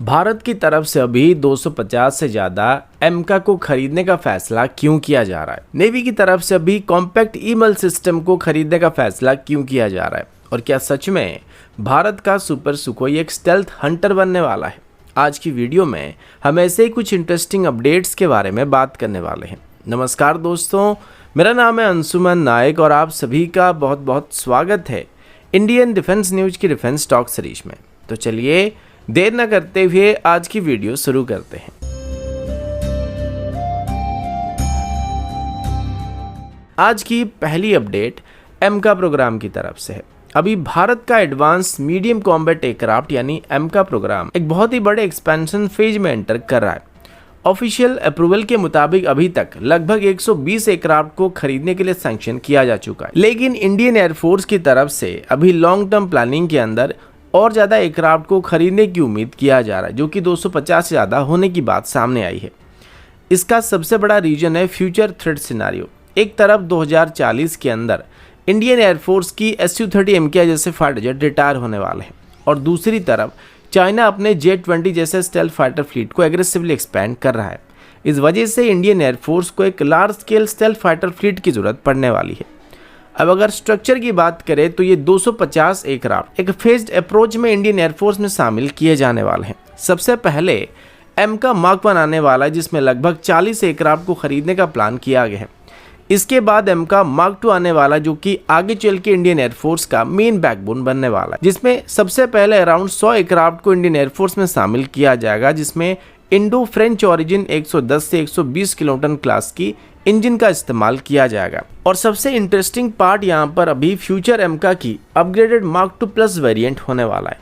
भारत की तरफ से अभी 250 से ज़्यादा एमका को खरीदने का फैसला क्यों किया जा रहा है? नेवी की तरफ से अभी कॉम्पैक्ट ईमल सिस्टम को खरीदने का फैसला क्यों किया जा रहा है? और क्या सच में भारत का सुपर सुखोई एक स्टेल्थ हंटर बनने वाला है? आज की वीडियो में हम ऐसे ही कुछ इंटरेस्टिंग अपडेट्स के बारे में बात करने वाले हैं। नमस्कार दोस्तों, मेरा नाम है अंशुमन नायक और आप सभी का बहुत बहुत स्वागत है इंडियन डिफेंस न्यूज की डिफेंस टॉक सीरीज में। तो चलिए देर न करते हुए आज की वीडियो शुरू करते हैं। आज की पहली अपडेट एमका प्रोग्राम की तरफ से है। अभी भारत का एडवांस मीडियम कॉम्बैट एयरक्राफ्ट यानी एमका प्रोग्राम एक बहुत ही बड़े एक्सपेंशन फेज में एंटर कर रहा है। ऑफिशियल अप्रूवल के मुताबिक अभी तक लगभग 120 एयरक्राफ्ट को खरीदने के लिए सैंक्शन किया जा चुका है, लेकिन इंडियन एयरफोर्स की तरफ से अभी लॉन्ग टर्म प्लानिंग के अंदर और ज़्यादा एयरक्राफ्ट को खरीदने की उम्मीद किया जा रहा है, जो कि 250 से ज़्यादा होने की बात सामने आई है। इसका सबसे बड़ा रीजन है फ्यूचर थ्रेट सिनारियो। एक तरफ 2040 के अंदर इंडियन एयरफोर्स की Su-30 MKI जैसे फाइटर जेट रिटायर होने वाले हैं, और दूसरी तरफ चाइना अपने J-20 जैसे स्टेल्थ फाइटर फ्लीट को एग्रेसिवली एक्सपेंड कर रहा है। इस वजह से इंडियन एयरफोर्स को एक large scale stealth fighter fleet की जरूरत पड़ने वाली है। अब अगर स्ट्रक्चर की बात करें तो ये 250 एयरक्राफ्ट एक फेज्ड अप्रोच में इंडियन एयरफोर्स में शामिल किए जाने वाले हैं। सबसे पहले एमका मार्क 1 आने वाला है, जिसमें लगभग 40 एयरक्राफ्ट को खरीदने का प्लान किया गया है। इसके बाद एमका मार्क 2 आने वाला, जो कि आगे चल के इंडियन एयरफोर्स का मेन बैकबोन बनने वाला है, जिसमें सबसे पहले अराउंड 100 एयरक्राफ्ट को इंडियन एयरफोर्स में शामिल किया जाएगा, जिसमें इंडो फ्रेंच ओरिजिन 110 से 120 किलोटन क्लास की इंजन का इस्तेमाल किया जाएगा। और सबसे इंटरेस्टिंग पार्ट यहाँ पर अभी फ्यूचर एमका की अपग्रेडेड मार्क 2 प्लस वेरिएंट होने वाला है,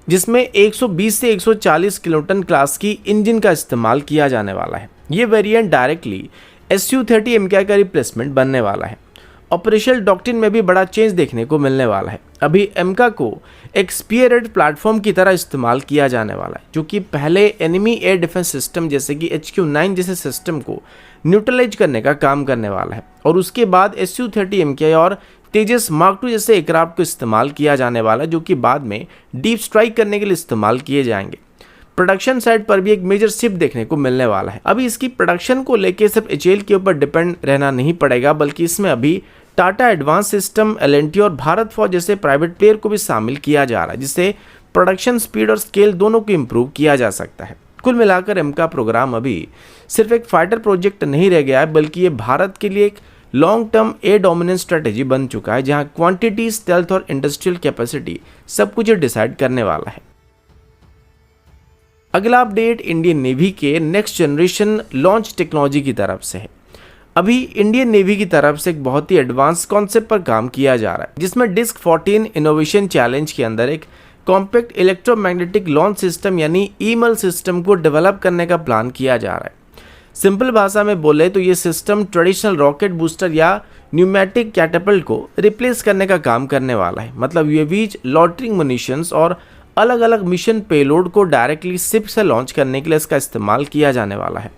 जिसमें 120 से 140 किलोटन क्लास की इंजन का इस्तेमाल किया जाने वाला है। ये वेरिएंट डायरेक्टली Su-30 MKI का रिप्लेसमेंट बनने वाला है। ऑपरेशनल डॉक्ट्रिन में भी बड़ा चेंज देखने को मिलने वाला है। अभी एमका को एक स्पीयरहेड प्लेटफॉर्म की तरह इस्तेमाल किया जाने वाला है, जो कि पहले एनिमी एयर डिफेंस सिस्टम जैसे कि HQ-9 जैसे सिस्टम को न्यूट्रलाइज करने का काम करने वाला है, और उसके बाद Su-30 MKI और तेजस मार्क 2 जैसे एयरक्राफ्ट को इस्तेमाल किया जाने वाला है, जो कि बाद में डीप स्ट्राइक करने के लिए इस्तेमाल किए जाएंगे। प्रोडक्शन साइड पर भी एक मेजर शिफ्ट देखने को मिलने वाला है। अभी इसकी प्रोडक्शन को लेके सिर्फ HAL के ऊपर डिपेंड रहना नहीं पड़ेगा, बल्कि इसमें अभी टाटा एडवांस सिस्टम, L&T और भारत फौज जैसे प्राइवेट प्लेयर को भी शामिल किया जा रहा है, जिससे प्रोडक्शन स्पीड और स्केल दोनों को इम्प्रूव किया जा सकता है। कुल मिलाकर एमका प्रोग्राम अभी सिर्फ एक फाइटर प्रोजेक्ट नहीं रह गया है, बल्कि ये भारत के लिए एक long term air dominance strategy बन चुका है, जहां क्वांटिटी, स्टेल्थ और इंडस्ट्रियल कैपेसिटी सब कुछ डिसाइड करने वाला है। अगला अपडेट इंडियन नेवी के नेक्स्ट जनरेशन लॉन्च टेक्नोलॉजी की तरफ से है। अभी इंडियन नेवी की तरफ से एक बहुत ही एडवांस कॉन्सेप्ट पर काम किया जा रहा है, जिसमें डिस्क 14 इनोवेशन चैलेंज के अंदर एक कॉम्पैक्ट इलेक्ट्रोमैग्नेटिक लॉन्च सिस्टम यानी ईमल सिस्टम को डेवलप करने का प्लान किया जा रहा है। सिंपल भाषा में बोले तो ये सिस्टम ट्रेडिशनल रॉकेट बूस्टर या न्यूमेटिक कैटापल्ट को रिप्लेस करने का काम करने वाला है। मतलब यूएवीज, लॉटरिंग मुनिशंस और अलग अलग मिशन पेलोड को डायरेक्टली शिप से लॉन्च करने के लिए इसका इस्तेमाल किया जाने वाला है।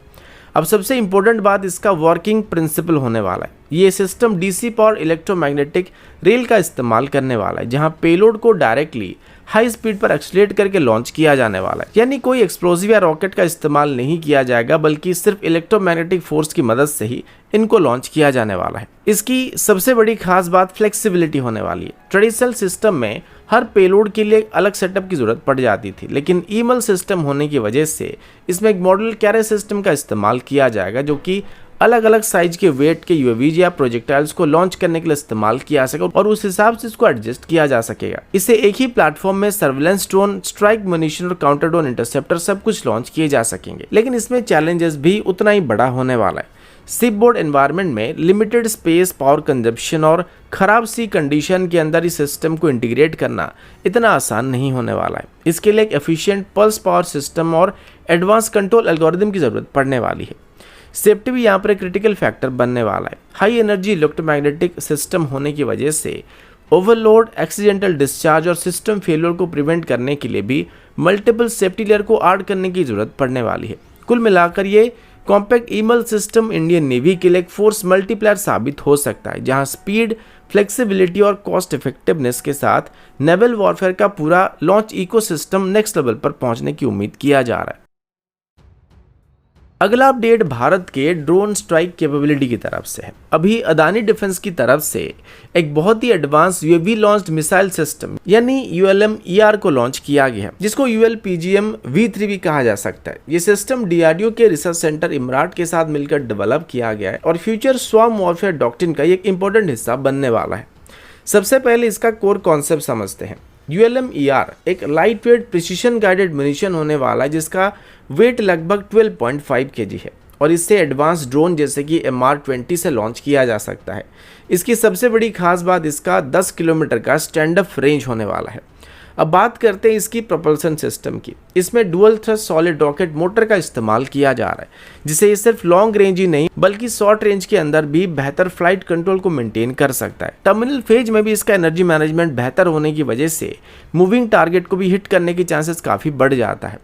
अब सबसे इंपॉर्टेंट बात इसका वर्किंग प्रिंसिपल होने वाला है। ये system DC power electromagnetic rail का इस्तेमाल करने वाला है, जहां पेलोड को डायरेक्टली हाई स्पीड पर एक्सलेट करके लॉन्च किया जाने वाला है। यानी कोई एक्सप्लोजिव या रॉकेट का इस्तेमाल नहीं किया जाएगा, बल्कि सिर्फ इलेक्ट्रोमैग्नेटिक फोर्स की मदद से ही इनको लॉन्च किया जाने वाला है। इसकी सबसे बड़ी खास बात फ्लेक्सिबिलिटी होने वाली है। ट्रेडिशनल सिस्टम में हर पेलोड के लिए अलग सेटअप की जरूरत पड़ जाती थी, लेकिन ईमल सिस्टम होने की वजह से इसमें एक मॉडल कैरियर सिस्टम का इस्तेमाल किया जाएगा, जो कि अलग अलग साइज के वेट के यूएवीज या प्रोजेक्टाइल्स को लॉन्च करने के लिए इस्तेमाल किया जा सके और उस हिसाब से इसको एडजस्ट किया जा सकेगा। इसे एक ही प्लेटफॉर्म में सर्विलेंस ड्रोन, स्ट्राइक मुनिशन और काउंटर ड्रोन इंटरसेप्टर सब कुछ लॉन्च किए जा सकेंगे। लेकिन इसमें चैलेंजेस भी उतना ही बड़ा होने वाला है। शिप बोर्ड एनवायरनमेंट में लिमिटेड स्पेस, पावर कंजप्शन और खराब सी कंडीशन के अंदर इस सिस्टम को इंटीग्रेट करना इतना आसान नहीं होने वाला है। इसके लिए एक एफिशिएंट पल्स पावर सिस्टम और एडवांस कंट्रोल एल्गोरिदम की जरूरत पड़ने वाली है। सेफ्टी भी यहाँ पर एक क्रिटिकल फैक्टर बनने वाला है। हाई एनर्जी इलेक्ट्रोमैग्नेटिक सिस्टम होने की वजह से ओवरलोड, एक्सीडेंटल डिस्चार्ज और सिस्टम फेलियर को प्रिवेंट करने के लिए भी मल्टीपल सेफ्टी लेयर को ऐड करने की जरूरत पड़ने वाली है। कुल मिलाकर ये compact email system Indian navy के लिए एक फोर्स मल्टीप्लायर साबित हो सकता है, जहां स्पीड, फ्लेक्सिबिलिटी और कॉस्ट इफेक्टिवनेस के साथ नेवल वॉरफेयर का पूरा लॉन्च इकोसिस्टम नेक्स्ट लेवल पर पहुंचने की उम्मीद किया जा रहा है। अगला अपडेट भारत के ड्रोन स्ट्राइक कैपेबिलिटी की तरफ से है। अभी अदानी डिफेंस की तरफ से एक बहुत ही advance UAV launched missile system यानी ULM-ER को लॉन्च किया गया है, जिसको ULPGM-V3 भी कहा जा सकता है। ये सिस्टम DRDO के रिसर्च सेंटर इमराट के साथ मिलकर डेवलप किया गया है और फ्यूचर स्वॉर्म वॉरफेयर डॉक्ट्रिन का एक इंपॉर्टेंट हिस्सा बनने वाला है। सबसे पहले इसका कोर कॉन्सेप्ट समझते हैं। ULM-ER एक light weight precision guided munition होने वाला है जिसका वेट लगभग 12.5 kg है और इससे एडवांस ड्रोन जैसे कि MR-20 से लॉन्च किया जा सकता है। इसकी सबसे बड़ी खास बात इसका 10 किलोमीटर का स्टैंड अप रेंज होने वाला है। अब बात करते हैं इसकी प्रोपल्सन सिस्टम की। इसमें dual thrust solid rocket motor का इस्तेमाल किया जा रहा है, जिससे ये सिर्फ लॉन्ग रेंज ही नहीं बल्कि शॉर्ट रेंज के अंदर भी बेहतर फ्लाइट कंट्रोल को मेंटेन कर सकता है। टर्मिनल फेज में भी इसका एनर्जी मैनेजमेंट बेहतर होने की वजह से मूविंग टारगेट को भी हिट करने की चांसेस काफ़ी बढ़ जाता है।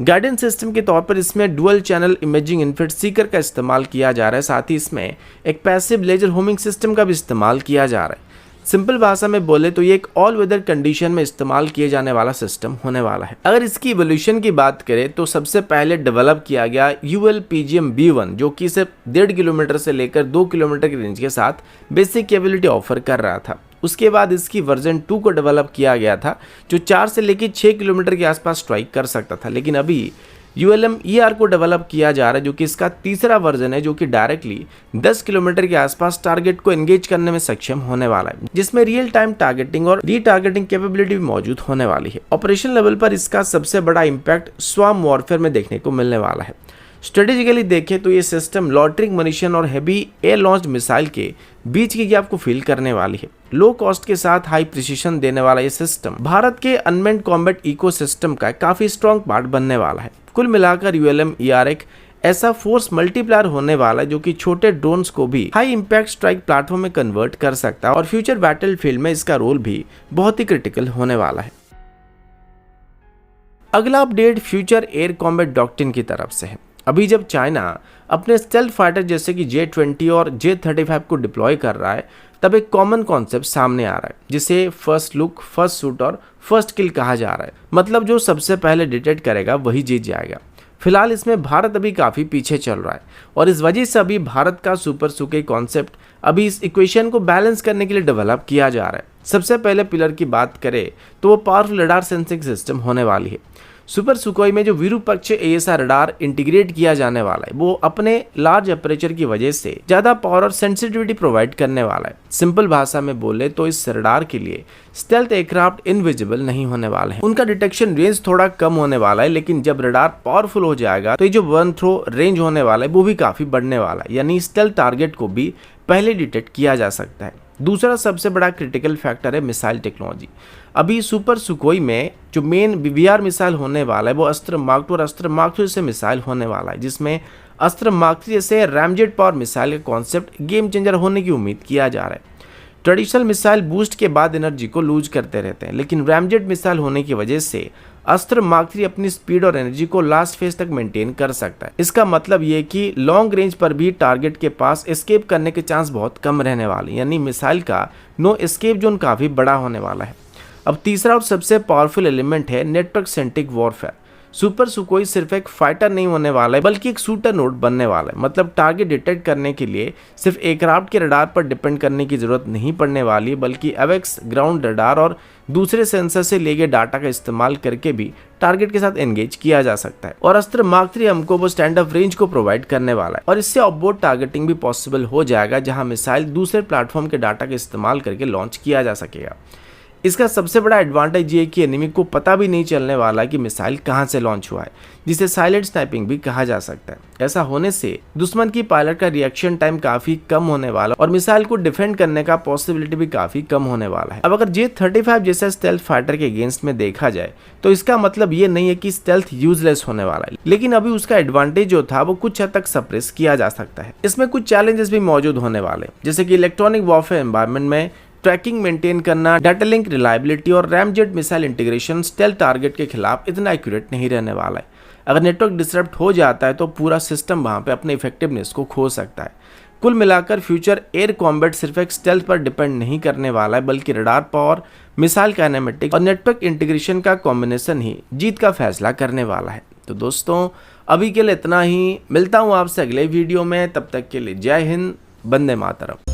गाइडेंस सिस्टम के तौर पर इसमें डुअल चैनल इमेजिंग इन्फिट सीकर का इस्तेमाल किया जा रहा है, साथ ही इसमें एक पैसिव लेजर होमिंग सिस्टम का भी इस्तेमाल किया जा रहा है। सिंपल भाषा में बोले तो ये एक ऑल वेदर कंडीशन में इस्तेमाल किए जाने वाला सिस्टम होने वाला है। अगर इसकी इवोल्यूशन की बात करें तो सबसे पहले डेवलप किया गया ULPGM-V1 जो कि सिर्फ 1.5 किलोमीटर से लेकर 2 किलोमीटर की रेंज के साथ बेसिक कैपेबिलिटी ऑफर कर रहा था। उसके बाद इसकी वर्जन 2 को डेवलप किया गया था जो 4 से लेकर 6 किलोमीटर के आसपास स्ट्राइक कर सकता था, लेकिन अभी ULM-ER को डेवलप किया जा रहा है जो कि इसका तीसरा वर्जन है जो कि डायरेक्टली 10 किलोमीटर के आसपास टारगेट को एंगेज करने में सक्षम होने वाला है, जिसमें रियल टाइम टारगेटिंग और रीटारगेटिंग कैपेबिलिटी भी मौजूद होने वाली है। ऑपरेशन लेवल पर इसका सबसे बड़ा इंपैक्ट स्वॉर्म वॉरफेयर में देखने को मिलने वाला है। स्ट्रेटेजिकली देखें तो ये सिस्टम लॉटरिंग मनीशन और हैवी एयर लॉन्च मिसाइल के बीच की गैप को फिल करने वाली है। लो कॉस्ट के साथ हाई प्रिसीशन देने वाला ये सिस्टम भारत के अनमेन्ड कॉम्बैट इकोसिस्टम का काफी स्ट्रॉन्ग पार्ट बनने वाला है। कुल मिलाकर ULM-ER एक ऐसा फोर्स मल्टीप्लायर होने वाला है जो कि छोटे ड्रोन्स को भी हाई इंपैक्ट स्ट्राइक प्लेटफॉर्म में कन्वर्ट कर सकता है और फ्यूचर बैटलफील्ड में इसका रोल भी बहुत ही क्रिटिकल होने वाला है। अगला update future air combat doctrine की तरफ से है। अभी जब चाइना अपने स्टेल्थ फाइटर जैसे कि J-20 और J-35 को डिप्लॉय कर रहा है तब एक कॉमन कॉन्सेप्ट सामने आ रहा है जिसे फर्स्ट लुक, फर्स्ट शूट और फर्स्ट किल कहा जा रहा है। मतलब जो सबसे पहले डिटेक्ट करेगा वही जीत जाएगा। फिलहाल इसमें भारत अभी काफ़ी पीछे चल रहा है और इस वजह से अभी भारत का सुपर सुकोई कॉन्सेप्ट अभी इस इक्वेशन को बैलेंस करने के लिए डेवलप किया जा रहा है। सबसे पहले पिलर की बात करें तो वो पावरफुल रडार सेंसिंग सिस्टम होने वाली है। सुपर सुकोई में जो विरूपाक्ष AESA रडार इंटीग्रेट किया जाने वाला है वो अपने लार्ज अपर्चर की वजह से ज्यादा पावर और सेंसिटिविटी प्रोवाइड करने वाला है। सिंपल भाषा में बोले तो इस रडार के लिए स्टेल्थ एयरक्राफ्ट इनविजिबल नहीं होने वाले हैं। उनका डिटेक्शन रेंज थोड़ा कम होने वाला है, लेकिन जब रडार पावरफुल हो जाएगा तो ये जो वन थ्रो रेंज होने वाला है वो भी काफी बढ़ने वाला है, यानी स्टेल्थ टारगेट को भी पहले डिटेक्ट किया जा सकता है। दूसरा सबसे बड़ा क्रिटिकल फैक्टर है मिसाइल टेक्नोलॉजी। अभी सुपर सुकोई में जो मेन BVR मिसाइल होने वाला है वो अस्त्र मार्क 2 और अस्त्र मार्क 3 से मिसाइल होने वाला है, जिसमें अस्त्र मार्क 3 जैसे रैमजेट पावर मिसाइल का कॉन्सेप्ट गेम चेंजर होने की उम्मीद किया जा रहा है। ट्रेडिशनल मिसाइल बूस्ट के बाद एनर्जी को लूज करते रहते हैं, लेकिन रैमजेट मिसाइल होने की वजह से अस्त्र मार्क 3 अपनी स्पीड और एनर्जी को लास्ट फेज तक मेंटेन कर सकता है। इसका मतलब ये कि लॉन्ग रेंज पर भी टारगेट के पास एस्केप करने के चांस बहुत कम रहने वाले, यानी मिसाइल का नो एस्केप जोन काफी बड़ा होने वाला है। अब तीसरा और सबसे पावरफुल एलिमेंट है नेटवर्क सेंट्रिक वॉरफेयर। सुपर सुकोई सिर्फ एक फाइटर नहीं होने वाला है बल्कि एक शूटर नोड बनने वाला है। मतलब टारगेट डिटेक्ट करने के लिए सिर्फ एयरक्राफ्ट के रडार पर डिपेंड करने की जरूरत नहीं पड़ने वाली है, बल्कि एवेक्स, ग्राउंड रडार और दूसरे सेंसर से लिए गए डाटा का इस्तेमाल करके भी टारगेट के साथ एंगेज किया जा सकता है। और अस्त्र मार्क 3 हमको वो स्टैंड ऑफ रेंज को प्रोवाइड करने वाला है और इससे ऑफबोर्ड टारगेटिंग भी पॉसिबल हो जाएगा, जहां मिसाइल दूसरे प्लेटफॉर्म के डाटा का इस्तेमाल करके लॉन्च किया जा सकेगा। इसका सबसे बड़ा एडवांटेज ये कि एनिमी को पता भी नहीं चलने वाला कि मिसाइल कहां से लॉन्च हुआ है, जिसे साइलेंट स्नाइपिंग भी कहा जा सकता है। ऐसा होने से दुश्मन की पायलट का रिएक्शन टाइम काफी कम होने वाला और मिसाइल को डिफेंड करने का पॉसिबिलिटी भी काफी कम होने वाला है। अब अगर J-35 जैसे स्टेल्थ फाइटर के अगेंस्ट में देखा जाए तो इसका मतलब ये नहीं है कि स्टेल्थ यूजलेस होने वाला है, लेकिन अभी उसका एडवांटेज जो था वो कुछ हद तक सप्रेस किया जा सकता है। इसमें कुछ चैलेंजेस भी मौजूद होने वाले, जैसे कि इलेक्ट्रॉनिक वॉरफेयर एनवायरनमेंट में ट्रैकिंग मेंटेन करना, डाटा लिंक रिलायबिलिटी और ramjet missile integration stealth target के खिलाफ इतना एक्यूरेट नहीं रहने वाला है। अगर नेटवर्क डिसरप्ट हो जाता है तो पूरा सिस्टम वहां पे अपने इफेक्टिवनेस को खो सकता है। कुल मिलाकर फ्यूचर एयर कॉम्बैट सिर्फ एक स्टेल्थ पर डिपेंड नहीं करने वाला है, बल्कि रडार पावर, मिसाइल काइनेमेटिक्स और नेटवर्क इंटीग्रेशन का कॉम्बिनेशन ही जीत का फैसला करने वाला है। तो दोस्तों अभी के लिए इतना ही, मिलता हूँ आपसे अगले वीडियो में, तब तक के लिए जय हिंद, वंदे मातरम।